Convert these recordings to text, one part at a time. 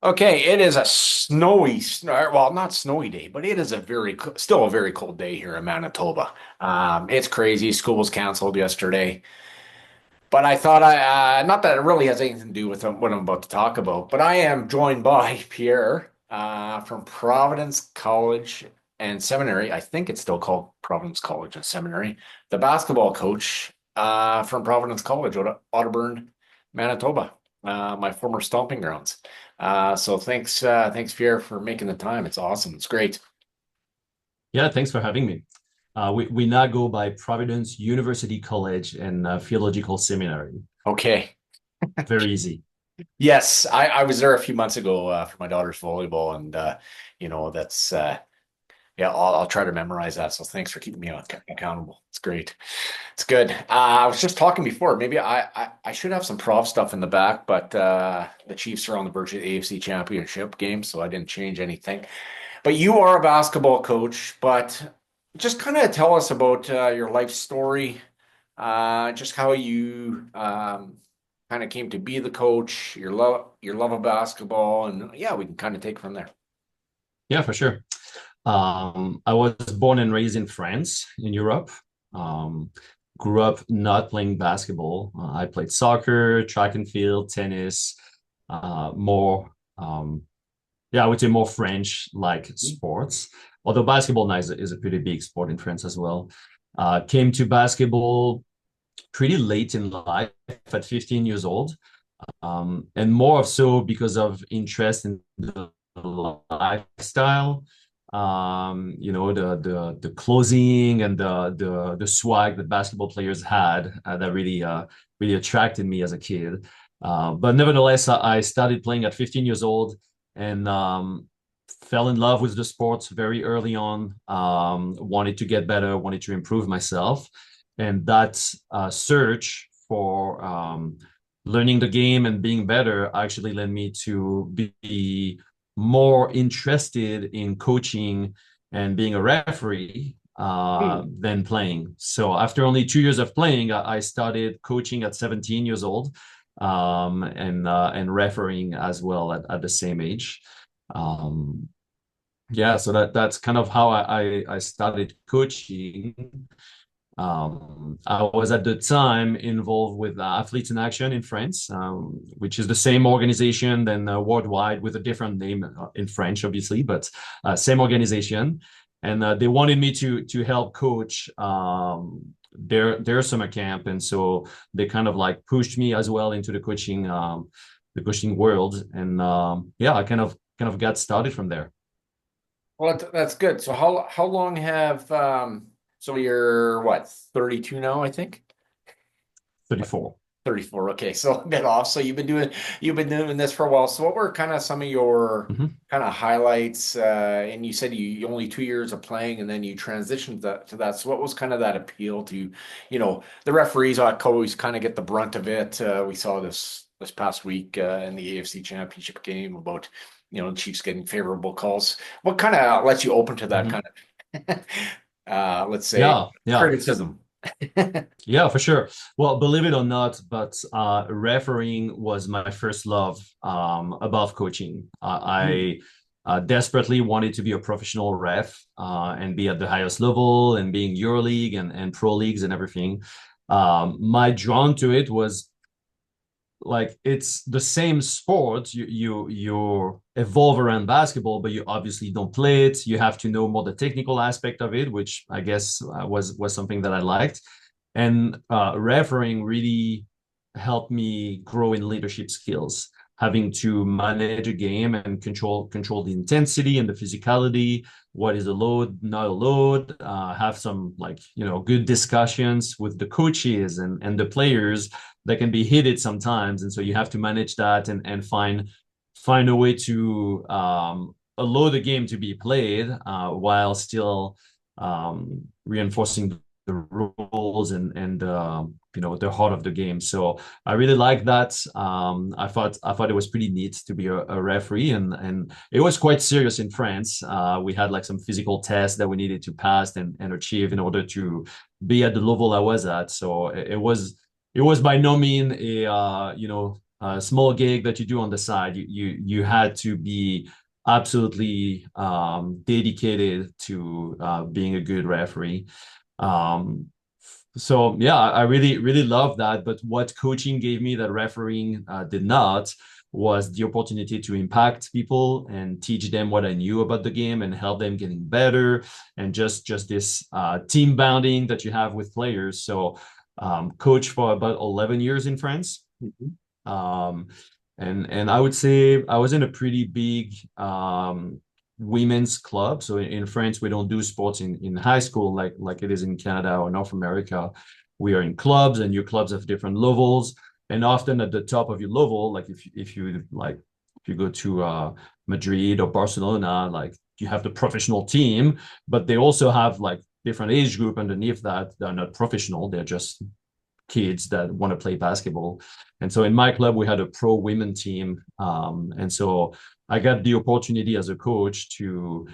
Okay, it is a well, not snowy day, but it is still a very cold day here in Manitoba. It's crazy. School was canceled yesterday, but I thought not that it really has anything to do with what I'm about to talk about, but I am joined by Pierre, from Providence College and Seminary. I think it's still called Providence College and Seminary, the basketball coach, from Providence College, Otterburn, Manitoba, my former stomping grounds. So thanks Pierre for making the time. It's awesome. It's great. Yeah, thanks for having me. We now go by Providence University College and Theological Seminary. Okay. Very easy. Yes, I was there a few months ago for my daughter's volleyball, and that's yeah, I'll try to memorize that. So thanks for keeping me accountable. It's great. It's good. I was just talking before. Maybe I should have some prov stuff in the back, but the Chiefs are on the verge of the AFC Championship game, so I didn't change anything. But you are a basketball coach, but just kind of tell us about your life story, just how you kind of came to be the coach, your love of basketball, and yeah, we can kind of take it from there. Yeah, for sure. I was born and raised in France, in Europe. Um, Grew up not playing basketball. I played soccer, track and field, tennis, more, yeah, I would say more French-like sports. Although basketball now is a pretty big sport in France as well. Came to basketball pretty late in life at 15 years old, and more so because of interest in the lifestyle. The clothing and the swag that basketball players had, that really attracted me as a kid. But nevertheless, I started playing at 15 years old and fell in love with the sport very early on. Wanted to get better, wanted to improve myself, and that search for learning the game and being better actually led me to be more interested in coaching and being a referee Hmm. than playing. So after only 2 years of playing, I started coaching at 17 years old, and refereeing as well at the same age. Um, yeah, so that's kind of how I started coaching. I was at the time involved with Athletes in Action in France, which is the same organization then worldwide with a different name in French, obviously, but same organization. And they wanted me to help coach their summer camp, and so they kind of like pushed me as well into the coaching world, and yeah, I kind of got started from there. Well, that's good. So how long have so you're what, 32 now, I think? What, 34. 34. Okay, so a bit off. So you've been doing this for a while. So what were kind of some of your Mhm. kind of highlights? And you said you only 2 years of playing and then you transitioned to that. So what was kind of that appeal to, the referees always kind of get the brunt of it. We saw this past week in the AFC Championship game about, the Chiefs getting favorable calls. What kind of lets you open to that Mhm. kind of let's say Yeah, yeah. criticism? Yeah, for sure. Well, believe it or not, but refereeing was my first love, above coaching. I desperately wanted to be a professional ref, and be at the highest level and being EuroLeague and Pro Leagues and everything. My drawn to it was like it's the same sport. You evolve around basketball, but you obviously don't play it. You have to know more the technical aspect of it, which I guess was something that I liked. And refereeing really helped me grow in leadership skills, having to manage a game and control the intensity and the physicality. What is a load, not a load? Have some good discussions with the coaches and the players that can be heated sometimes, and so you have to manage that and find a way to allow the game to be played while still reinforcing the rules and the heart of the game. So I really like that. I thought it was pretty neat to be a referee, and it was quite serious in France. We had like some physical tests that we needed to pass and achieve in order to be at the level I was at. So it was by no means a a small gig that you do on the side. You had to be absolutely dedicated to being a good referee. Um, so yeah, I really love that. But what coaching gave me that refereeing did not was the opportunity to impact people and teach them what I knew about the game and help them getting better, and just this team bonding that you have with players. So coach for about 11 years in France. Mhm. Um, and I would say I was in a pretty big women's club. So in France, we don't do sports in high school like it is in Canada or North America. We are in clubs, and your clubs have different levels. And often at the top of your level, like if you go to Madrid or Barcelona, like you have the professional team, but they also have like different age group underneath that. They're not professional; they're just kids that want to play basketball. And so in my club, we had a pro women team. And so I got the opportunity as a coach to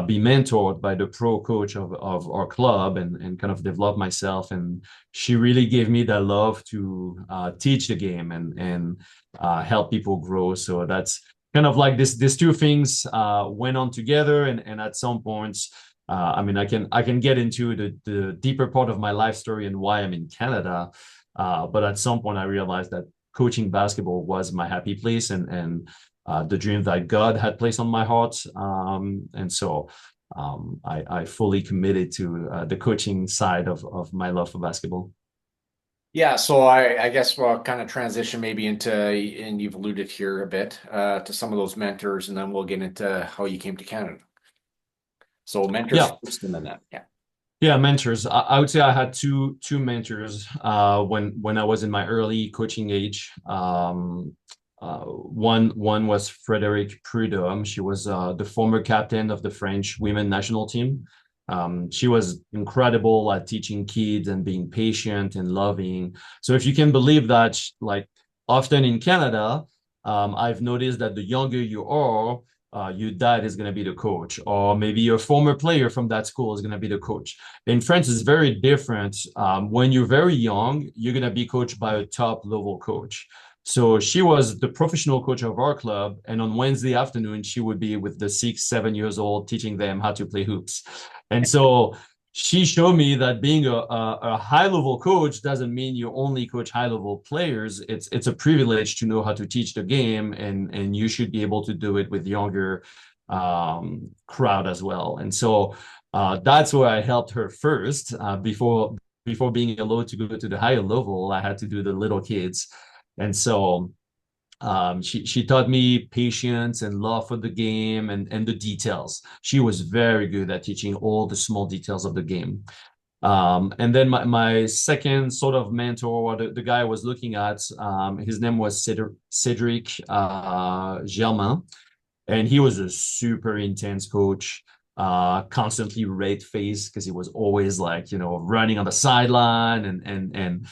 be mentored by the pro coach of our club, and kind of develop myself. And she really gave me that love to teach the game and help people grow. So that's kind of like these two things went on together. And at some points, I mean, I can get into the deeper part of my life story and why I'm in Canada. But at some point, I realized that coaching basketball was my happy place, and the dream that God had placed on my heart. And so I fully committed to the coaching side of my love for basketball. Yeah, so I guess we'll kind of transition maybe into, and you've alluded here a bit to some of those mentors, and then we'll get into how you came to Canada. So mentors Yeah, first, and then that. Yeah. yeah, mentors. I would say I had two mentors when I was in my early coaching age. One was Frédéric Prudhomme. She was the former captain of the French women national team. She was incredible at teaching kids and being patient and loving. So if you can believe that, like often in Canada, I've noticed that the younger you are, your dad is going to be the coach, or maybe your former player from that school is going to be the coach. In France, it's very different. When you're very young, you're going to be coached by a top level coach. So she was the professional coach of our club. And on Wednesday afternoon, she would be with the 6, 7 years old, teaching them how to play hoops. And so she showed me that being a high level coach doesn't mean you only coach high level players. It's a privilege to know how to teach the game, and you should be able to do it with younger crowd as well. And so that's where I helped her first. Before being allowed to go to the higher level, I had to do the little kids. And so she taught me patience and love for the game, and the details. She was very good at teaching all the small details of the game. And then my second sort of mentor, the guy I was looking at, his name was Cedric Germain, and he was a super intense coach. Constantly red faced because he was always like, running on the sideline and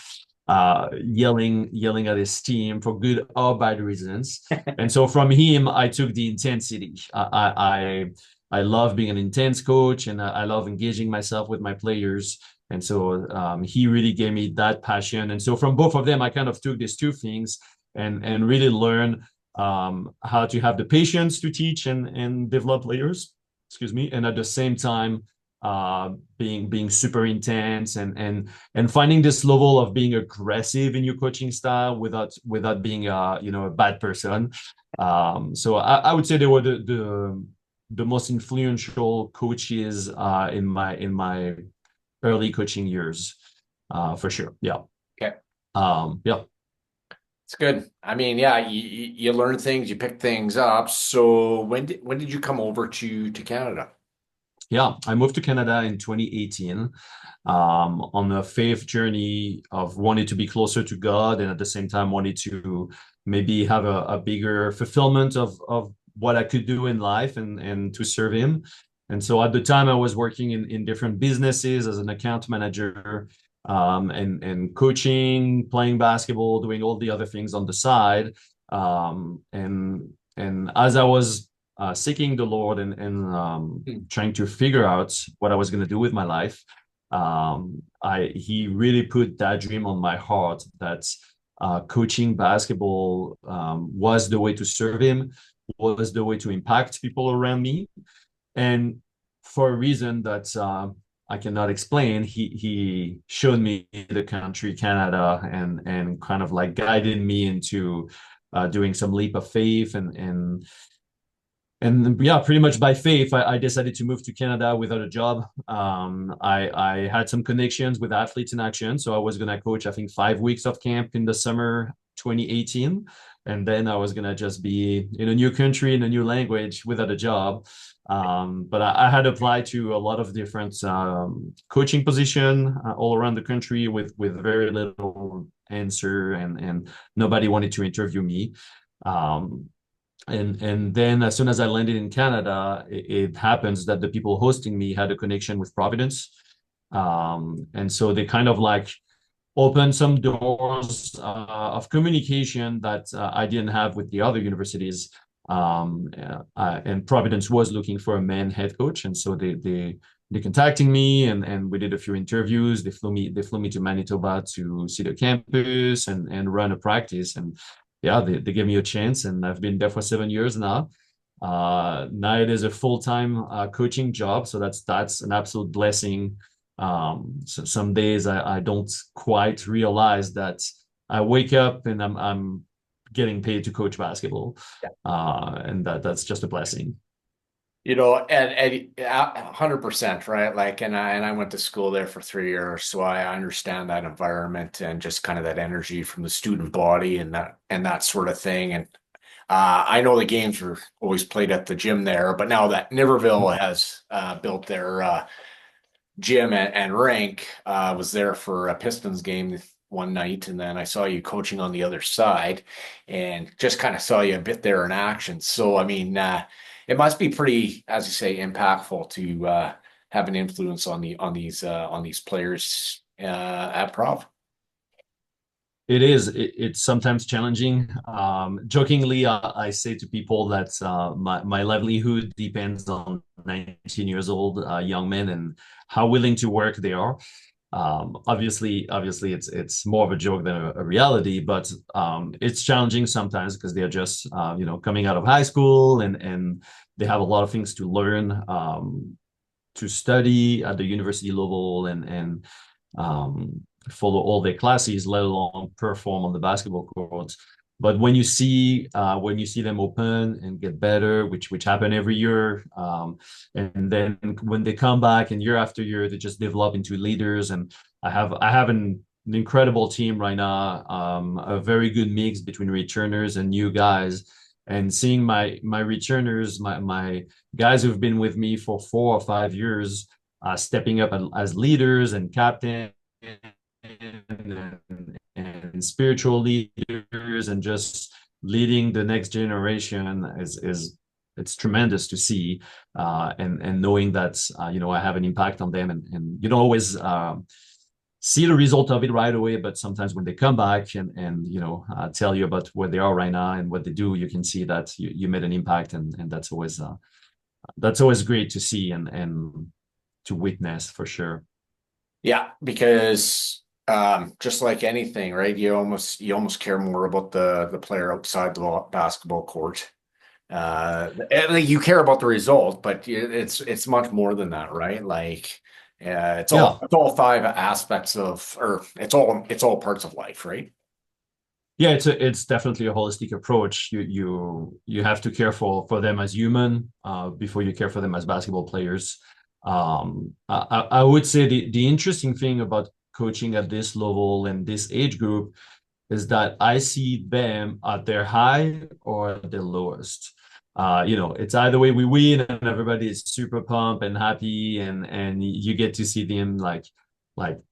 yelling at his team for good or bad reasons. And so from him, I took the intensity. I love being an intense coach, and I love engaging myself with my players. And so he really gave me that passion. And so from both of them, I kind of took these two things and really learned how to have the patience to teach and develop players. Excuse me, and at the same time, being super intense and finding this level of being aggressive in your coaching style without being a bad person. So I would say they were the most influential coaches in my early coaching years, for sure. Yeah. Okay. Yeah. It's good. I mean, yeah, you learn things, you pick things up. So when did you come over to Canada? Yeah, I moved to Canada in 2018 on a faith journey of wanting to be closer to God, and at the same time wanted to maybe have a bigger fulfillment of what I could do in life and to serve Him. And so at the time, I was working in different businesses as an account manager, and coaching, playing basketball, doing all the other things on the side. And as I was seeking the Lord and Hmm. trying to figure out what I was going to do with my life, He really put that dream on my heart that coaching basketball was the way to serve him, was the way to impact people around me. And for a reason that I cannot explain, he showed me the country Canada and kind of like guided me into doing some leap of faith and yeah, pretty much by faith, I decided to move to Canada without a job. I had some connections with Athletes in Action, so I was gonna coach, I think, 5 weeks of camp in the summer 2018, and then I was gonna just be in a new country in a new language without a job. But I had applied to a lot of different coaching position all around the country with very little answer, and nobody wanted to interview me. Um, and then as soon as I landed in Canada, it happens that the people hosting me had a connection with Providence. And so they kind of like opened some doors of communication that I didn't have with the other universities. And Providence was looking for a man head coach, and so they contacting me, and we did a few interviews. They flew me to Manitoba to see the campus and run a practice, and yeah, they gave me a chance, and I've been there for 7 years now. Now it is a full-time coaching job, so that's an absolute blessing. So some days I don't quite realize that I wake up and I'm getting paid to coach basketball, and that's just a blessing. And 100%, right? Like, and I went to school there for 3 years, so I understand that environment and just kind of that energy from the student body and that sort of thing. And I know the games were always played at the gym there, but now that Niverville has built their gym and rink, was there for a Pistons game one night, and then I saw you coaching on the other side, and just kind of saw you a bit there in action. So I mean, it must be pretty, as you say, impactful to have an influence on these players at Prov. It is. It's sometimes challenging. Jokingly, I say to people that my livelihood depends on 19 years old young men and how willing to work they are. Obviously, it's more of a joke than a reality, but it's challenging sometimes because they're just coming out of high school and they have a lot of things to learn, to study at the university level and follow all their classes, let alone perform on the basketball courts. But when you see them open and get better, which happen every year, and then when they come back and year after year, they just develop into leaders. And I have an incredible team right now, a very good mix between returners and new guys. And seeing my returners, my guys who've been with me for 4 or 5 years, stepping up as leaders and captains and spiritual leaders and just leading the next generation is it's tremendous to see, and knowing that I have an impact on them, and you don't always see the result of it right away, but sometimes when they come back and tell you about where they are right now and what they do, you can see that you made an impact, and that's always great to see and to witness for sure. Yeah, because just like anything, right? You almost care more about the player outside the basketball court. Like, you care about the result, but it's much more than that, right? Like, it's all Yeah. it's all five aspects of, or it's all parts of life, right? Yeah, it's definitely a holistic approach. You have to care for them as human before you care for them as basketball players. I would say the interesting thing about coaching at this level and this age group is that I see them at their high or at their lowest. It's either way we win and everybody is super pumped and happy, and you get to see them like like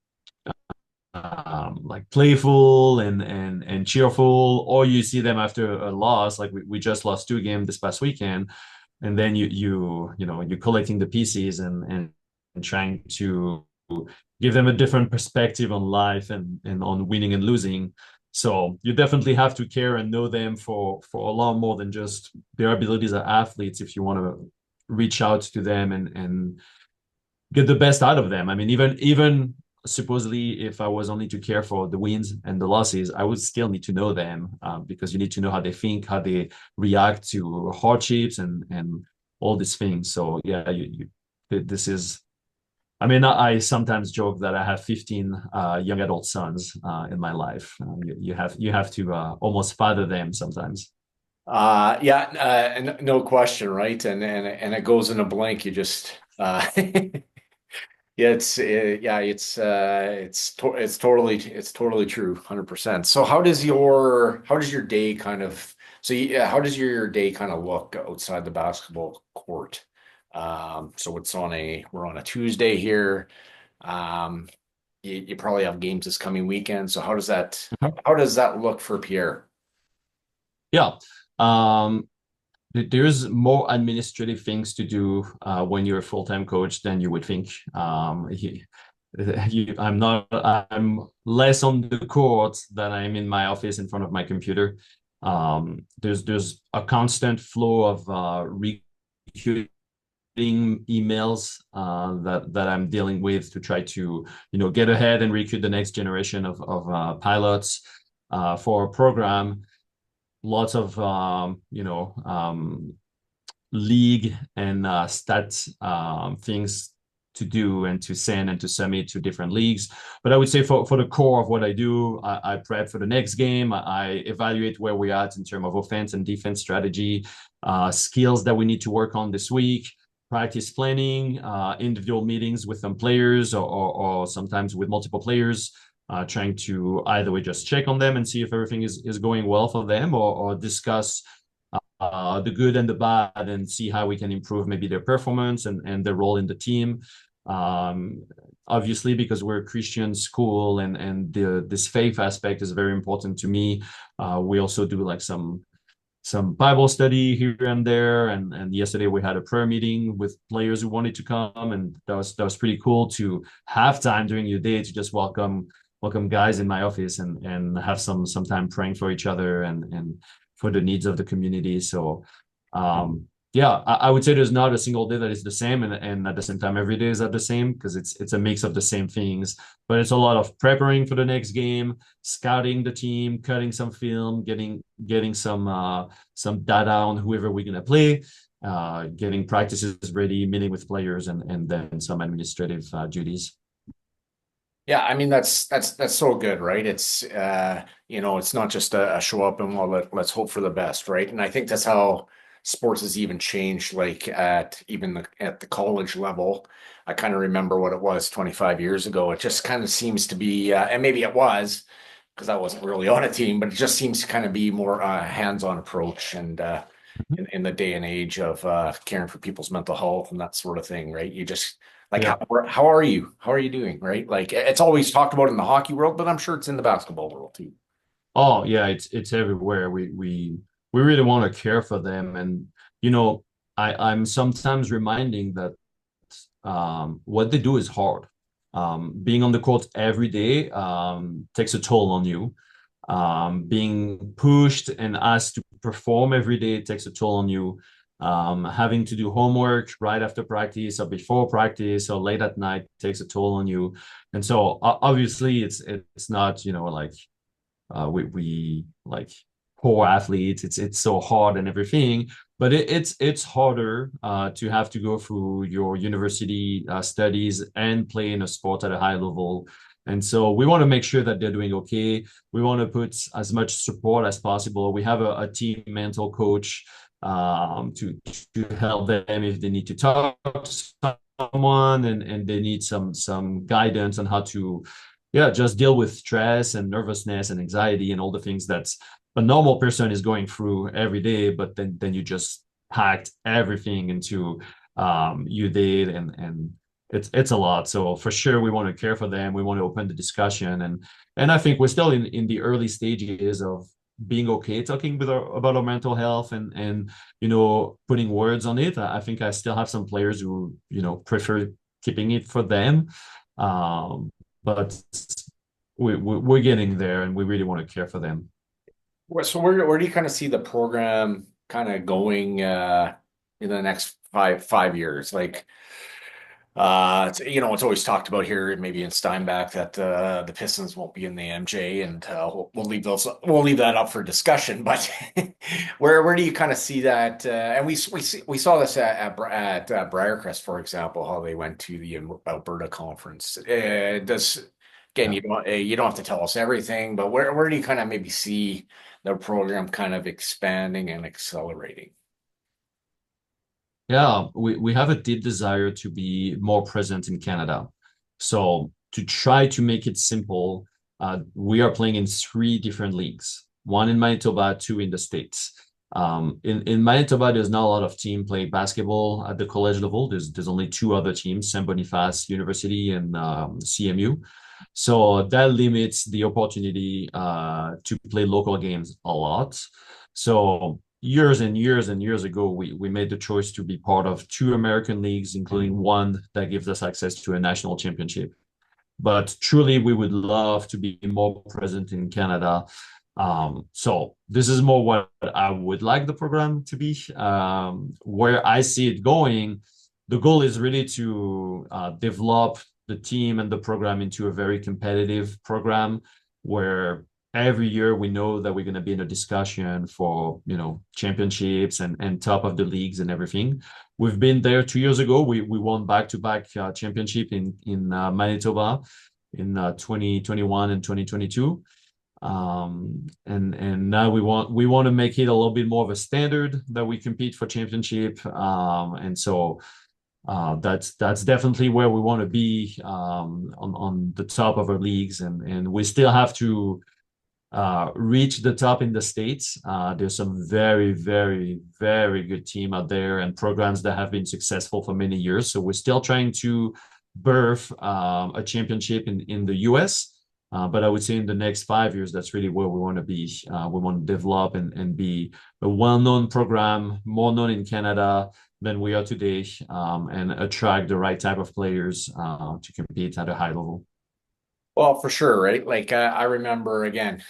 playful and cheerful, or you see them after a loss, like we just lost 2 games this past weekend, and then you're collecting the pieces and trying to give them a different perspective on life and on winning and losing. So you definitely have to care and know them for a lot more than just their abilities as athletes if you want to reach out to them and get the best out of them. I mean, even supposedly, if I was only to care for the wins and the losses, I would still need to know them, because you need to know how they think, how they react to hardships and all these things. So yeah, this is. I mean, I sometimes joke that I have 15 young adult sons in my life. You have to almost father them sometimes. Yeah, and no question, right? And it goes in a blink. You just yeah, it's totally true, 100%. So how does your day kind of yeah, how does your day kind of look outside the basketball court? So we're on a Tuesday here. Um, you probably have games this coming weekend. So how does that look for Pierre? Yeah. Um, there's more administrative things to do when you're a full-time coach than you would think. I'm less on the court than I'm in my office in front of my computer. There's a constant flow of recruiting emails that I'm dealing with to try to get ahead and recruit the next generation of pilots for a program. Lots of league and stats things to do and to send and to submit to different leagues. But I would say for the core of what I do, I prep for the next game. I evaluate where we're at in terms of offense and defense strategy, skills that we need to work on this week, practice planning, individual meetings with some players or sometimes with multiple players, trying to either way just check on them and see if everything is going well for them, or discuss the good and the bad and see how we can improve maybe their performance and their role in the team. Um, Obviously, because we're a Christian school and this faith aspect is very important to me. We also do like some Bible study here and there. And yesterday we had a prayer meeting with players who wanted to come, and that was pretty cool to have time during your day to just welcome guys in my office and have some time praying for each other and for the needs of the community. So yeah, I would say there's not a single day that is the same, and at the same time every day is not the same, because it's a mix of the same things. But it's a lot of preparing for the next game, scouting the team, cutting some film, getting some data on whoever we're gonna play, getting practices ready, meeting with players, and then some administrative duties. Yeah, I mean that's so good, right? It's not just a show up and let's hope for the best, right? And I think that's how sports has even changed, like at the college level. I kind of remember what it was 25 years ago. It just kind of seems to be, and maybe it was because I wasn't really on a team, but it just seems to kind of be more hands-on approach and in the day and age of caring for people's mental health and that sort of thing, right? You just like Yeah. how are you? How are you doing? Right? Like it's always talked about in the hockey world, but I'm sure it's in the basketball world too. Oh yeah, it's everywhere. We really want to care for them, and you know, I'm sometimes reminding that what they do is hard. Being on the court every day takes a toll on you. Being pushed and asked to perform every day takes a toll on you. Having to do homework right after practice or before practice or late at night takes a toll on you. And so obviously it's not like we like poor athletes. It's so hard and everything, but it's harder to have to go through your university studies and play in a sport at a high level. And so we want to make sure that they're doing okay. We want to put as much support as possible. We have a team mental coach to help them if they need to talk to someone and they need some guidance on how to just deal with stress and nervousness and anxiety and all the things that a normal person is going through every day. But then you just packed everything into you did, and it's a lot. So for sure, we want to care for them. We want to open the discussion, and I think we're still in the early stages of being okay talking about our mental health and putting words on it. I think I still have some players who prefer keeping it for them. um, but we're getting there, and we really want to care for them. So where do you kind of see the program kind of going in the next five years? Like It's always talked about here, maybe in Steinbach, that the Pistons won't be in the MJ, and we'll leave that up for discussion. But where do you kind of see that? And we saw this at Briarcrest, for example, how they went to the Alberta conference. Does Again, Yeah. you don't have to tell us everything, but where do you kind of maybe see the program kind of expanding and accelerating? Yeah, we have a deep desire to be more present in Canada. So to try to make it simple, we are playing in three different leagues, one in Manitoba, two in the States. In Manitoba, there's not a lot of team play basketball at the college level. There's only two other teams, Saint Boniface University and CMU. So that limits the opportunity to play local games a lot. So years and years and years ago, we made the choice to be part of two American leagues, including one that gives us access to a national championship. But truly, we would love to be more present in Canada. So this is more what I would like the program to be. Where I see it going, the goal is really to develop the team and the program into a very competitive program where every year we know that we're going to be in a discussion for championships and top of the leagues and everything. We've been there 2 years ago. We won back-to-back championship in Manitoba in 2021 and 2022. And now we want to make it a little bit more of a standard that we compete for championship. And so that's definitely where we want to be on the top of our leagues, and we still have to reach the top in the States. There's some very, very, very good team out there and programs that have been successful for many years. So we're still trying to birth a championship in the US. But I would say in the next 5 years, that's really where we want to be. We want to develop and be a well-known program, more known in Canada than we are today, and attract the right type of players to compete at a high level. Well, for sure, right? Like I remember again,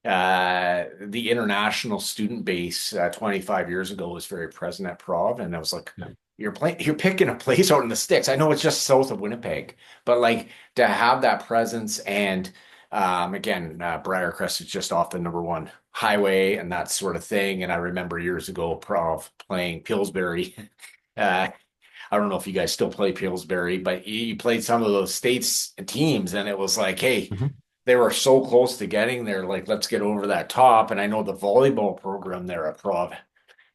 the international student base 25 years ago was very present at Prov, and I was like, Yeah. you're picking a place out in the sticks. I know it's just south of Winnipeg, but like to have that presence and again, Briarcrest is just off the number one highway and that sort of thing. And I remember years ago, Prov playing Pillsbury. I don't know if you guys still play Pillsbury, but you played some of those states teams, and it was like, hey, Mhm. they were so close to getting there. Like, let's get over that top. And I know the volleyball program there at Prov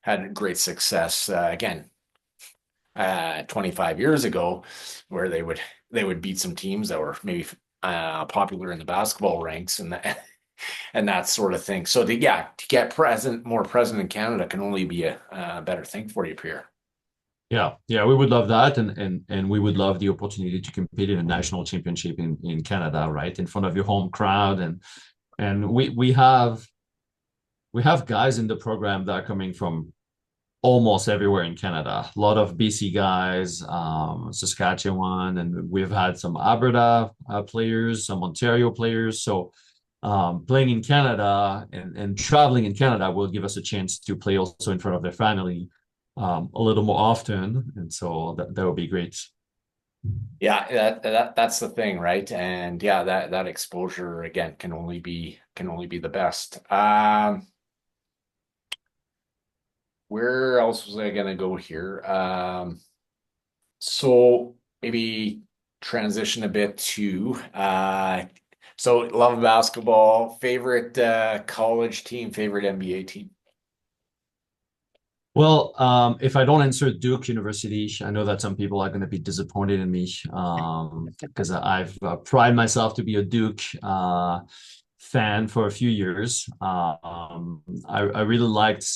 had great success. Again, 25 years ago, where they would beat some teams that were maybe popular in the basketball ranks and that and that sort of thing. So to get more present in Canada can only be a better thing for you, Pierre. Yeah, we would love that, and we would love the opportunity to compete in a national championship in Canada, right, in front of your home crowd, and we have guys in the program that are coming from almost everywhere in Canada. A lot of BC guys, Saskatchewan, and we've had some Alberta players, some Ontario players. So playing in Canada and traveling in Canada will give us a chance to play also in front of their family a little more often, and so that would be great. Yeah, that's the thing, right? And yeah, that exposure again can only be the best. Where else was I gonna go here? So maybe transition a bit to so love basketball, favorite college team, favorite NBA team. Well, if I don't answer Duke University, I know that some people are going to be disappointed in me because I've pride myself to be a Duke fan for a few years. I really liked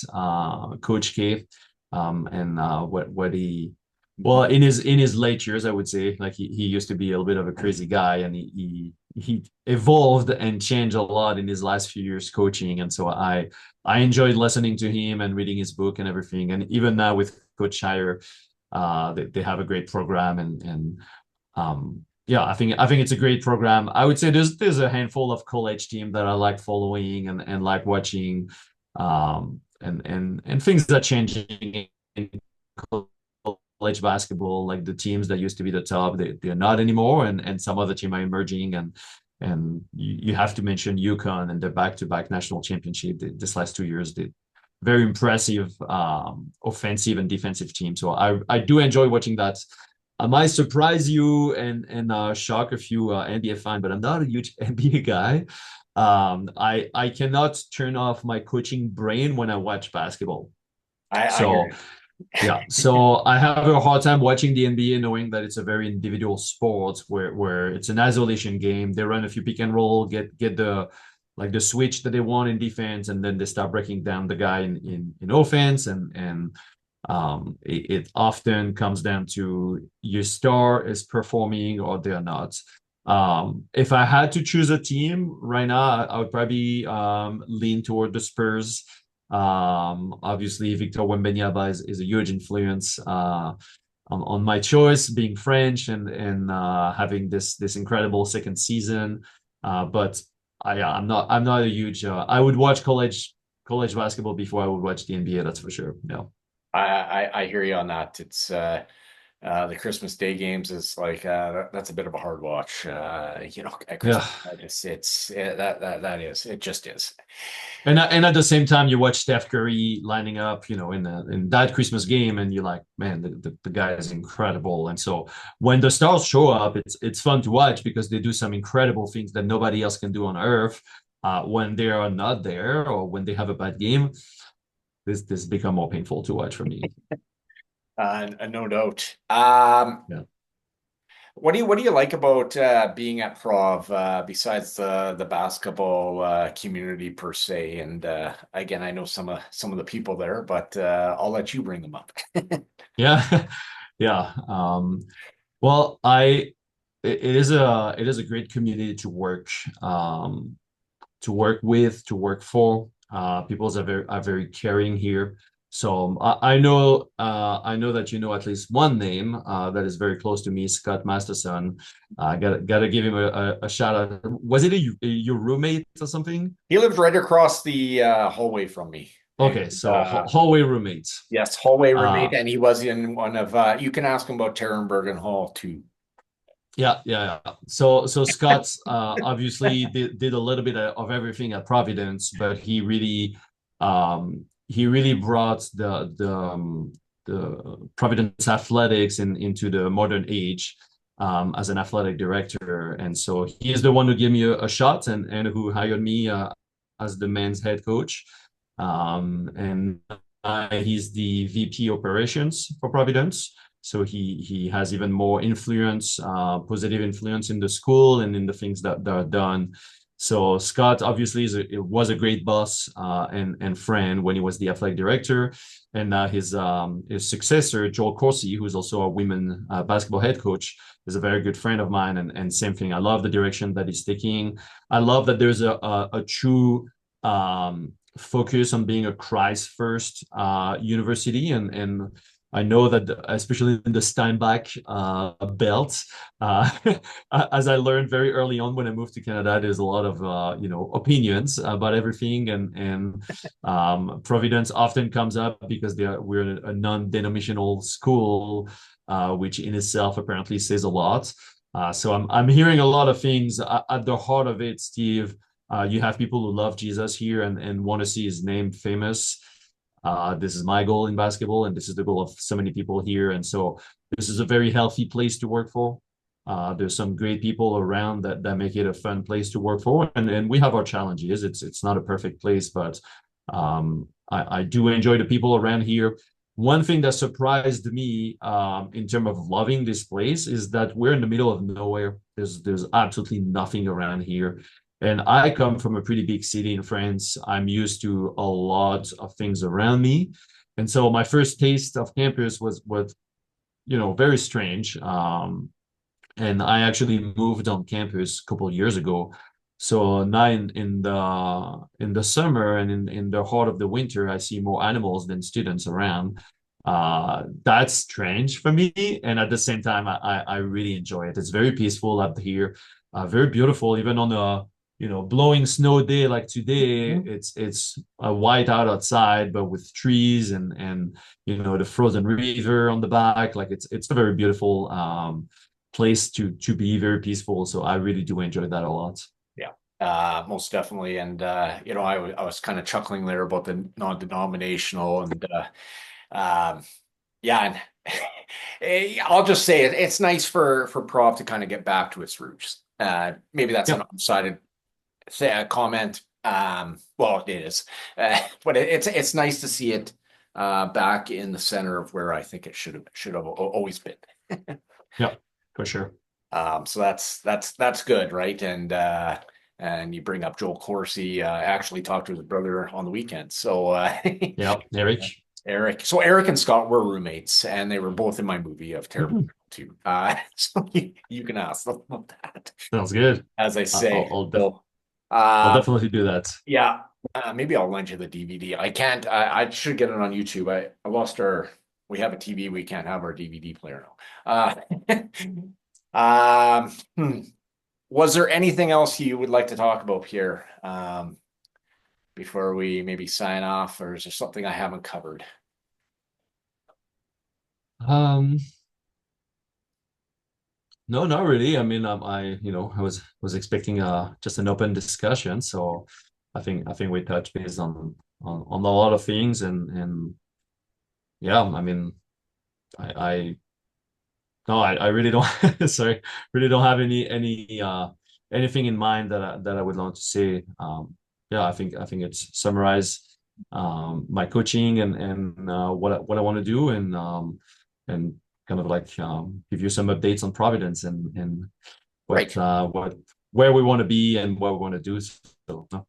Coach K and what he well Mhm. in his late years, I would say, like he used to be a little bit of a crazy guy, and he evolved and changed a lot in his last few years coaching, and so I enjoyed listening to him and reading his book and everything. And even now with Coach Shire, they have a great program, and yeah, I think it's a great program. I would say there's a handful of college team that I like following and like watching, and things that changing in college college basketball, like the teams that used to be the top, they're not anymore, and some other team are emerging, and you have to mention UConn and the back-to-back national championship this last 2 years. The very impressive offensive and defensive team. So I do enjoy watching that. I might surprise you and shock a few NBA fans, but I'm not a huge NBA guy. I cannot turn off my coaching brain when I watch basketball. I hear So yeah, so I have a hard time watching the NBA knowing that it's a very individual sport where it's an isolation game. They run a few pick and roll, get the like the switch that they want in defense, and then they start breaking down the guy in offense, and it often comes down to your star is performing or they're not. If I had to choose a team right now, I would probably lean toward the Spurs. Obviously, Victor Wembanyama is a huge influence on my choice, being French and having this incredible second season. But I'm not a huge. I would watch college basketball before I would watch the NBA. That's for sure. No. I hear you on that. It's the Christmas Day games is like that's a bit of a hard watch. At Yeah. Christmas, that is it just is. And at the same time, you watch Steph Curry lining up, in that Christmas game, and you're like, man, the guy is incredible. And so when the stars show up, it's fun to watch because they do some incredible things that nobody else can do on earth. When they are not there or when they have a bad game, this become more painful to watch for me. No doubt. Yeah. What do you like about being at Prov besides the basketball community per se? And again, I know some of the people there, but I'll let you bring them up. Yeah. Yeah. Well, it is a great community to work with, to work for. People are very caring here. So I know that you know at least one name that is very close to me, Scott Masterson. Gotta give him a shout out. Was it your roommate or something? He lives right across the hallway from me. And Okay, so hallway roommates. yes, hallway Uh, roommate, and he was in one of you can ask him about Terenbergen Hall too. Yeah, yeah, yeah. So Scott obviously did a little bit of everything at Providence, but he really brought the Providence athletics into the modern age as an athletic director, and so he is the one who gave me a shot and who hired me as the men's head coach, and he's the VP operations for Providence. So he has even more influence, positive influence in the school and in the things that are done. So Scott obviously was a great boss and friend when he was the athletic director, and his successor Joel Corsi, who is also a women basketball head coach, is a very good friend of mine. And same thing, I love the direction that he's taking. I love that there's a true focus on being a Christ first university, and I know that especially in the Steinbach belt, as I learned very early on when I moved to Canada, there's a lot of opinions about everything, and Providence often comes up because we're a non-denominational school, which in itself apparently says a lot. So I'm hearing a lot of things at the heart of it, Steve. You have people who love Jesus here and want to see his name famous. This is my goal in basketball, and this is the goal of so many people here. And so this is a very healthy place to work for. There's some great people around that make it a fun place to work for. And we have our challenges. It's not a perfect place, but I do enjoy the people around here. One thing that surprised me in terms of loving this place is that we're in the middle of nowhere. There's absolutely nothing around here. And I come from a pretty big city in France. I'm used to a lot of things around me. And so my first taste of campus was very strange. And I actually moved on campus a couple of years ago. So now in the summer and in the heart of the winter, I see more animals than students around. That's strange for me, and at the same time, I really enjoy it. It's very peaceful up here, very beautiful, even blowing snow day like today, Mhm. it's a white out outside, but with trees and the frozen river on the back. Like it's a very beautiful place to be, very peaceful. So I really do enjoy that a lot. Yeah, most definitely. And I was kind of chuckling there about the non-denominational, and um, yeah, and I'll just say it's nice for Prov to kind of get back to its roots. Maybe that's an Yep. undecided comment. Well, it is, but it's nice to see it back in the center of where I think it should have always been. Yep, for sure. So that's good, right? And you bring up Joel Corsi. I actually talked to his brother on the weekend. So Yep, Eric. Eric. So Eric and Scott were roommates, and they were both in my movie of Terrible Mhm. too. So you can ask them about that, Sounds good. as I I- I'll say. I'll, def So I'll um, definitely do that. yeah, maybe I'll lend you the DVD. I can't. I should get it on YouTube. I lost our. We have a TV. We can't have our DVD player now. Hmm. Was there anything else you would like to talk about, Pierre, before we maybe sign off, or is there something I haven't covered? Um, no, not really. I mean, I was expecting just an open discussion, so I think we touched base on a lot of things, and yeah, I mean, I no, I really don't sorry, really don't have anything in mind that I would want to say. Yeah, I think it's summarize my coaching and what I want to do, and kind of like give you some updates on Providence and Great. what where we want to be and what we want to do. So no,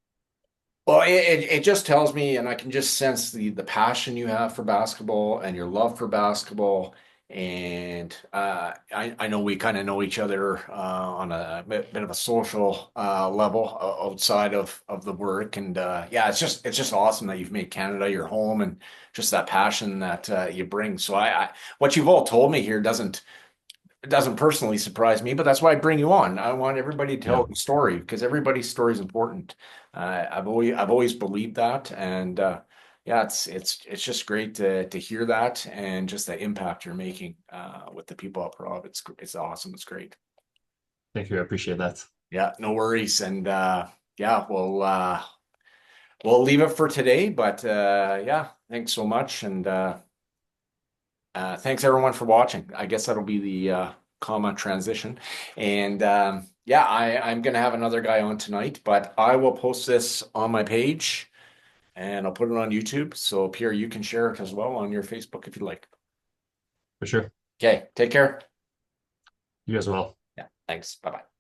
Well, it just tells me, and I can just sense the passion you have for basketball and your love for basketball. And I know we kind of know each other on a bit of a social level outside of the work. And yeah, it's just awesome that you've made Canada your home, and just that passion that you bring. So what you've all told me here doesn't personally surprise me, but that's why I bring you on. I want everybody to yeah, tell the story, because everybody's story is important. I've always believed that, and yeah, it's just great to hear that, and just the impact you're making with the people at Prov. It's awesome. It's great. thank you. I appreciate that. Yeah, no worries. And yeah, we'll leave it for today. But yeah, thanks so much, and thanks everyone for watching. I guess that'll be the comma transition. And yeah, I'm gonna have another guy on tonight, but I will post this on my page, and I'll put it on YouTube. So Pierre, you can share it as well on your Facebook if you like. For sure. Okay, take care. You as well. Yeah, thanks. Bye bye.